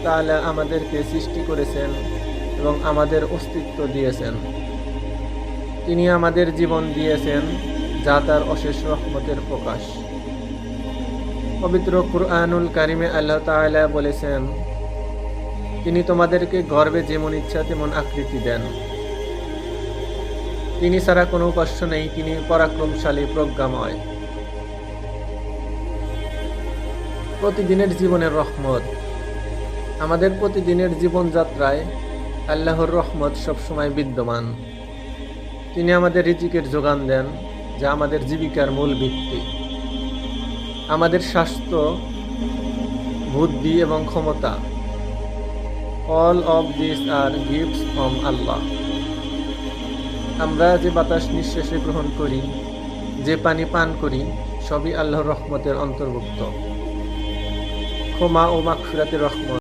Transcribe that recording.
তাআলা আমাদেরকে সৃষ্টি করেছেন এবং আমাদের অস্তিত্ব দিয়েছেন। তিনি আমাদের জীবন দিয়েছেন, যা তার অশেষ রহমতের প্রকাশ। পবিত্র কুরআনুল কারিমে আল্লাহ তাআলা বলেছেন, তিনি তোমাদেরকে গর্বে যেমন ইচ্ছা তেমন আকৃতি দেন। তিনি ছাড়া কোনো উপাস্য নেই, তিনি পরাক্রমশালী, প্রজ্ঞাময়। প্রতিদিনের জীবনের রহমত। আমাদের প্রতিদিনের জীবনযাত্রায় আল্লাহর রহমত সবসময় বিদ্যমান। তিনি আমাদের রিজিকের যোগান দেন, যা আমাদের জীবিকার মূল ভিত্তি। আমাদের স্বাস্থ্য, বুদ্ধি এবং ক্ষমতা, all of this are gifts from Allah. আমরা যে বাতাস নিঃশ্বাসে গ্রহণ করি, যে পানি পান করি, সবই আল্লাহর রহমতের অন্তর্ভুক্ত। ক্ষমা ও মাগফিরাতের রহমত।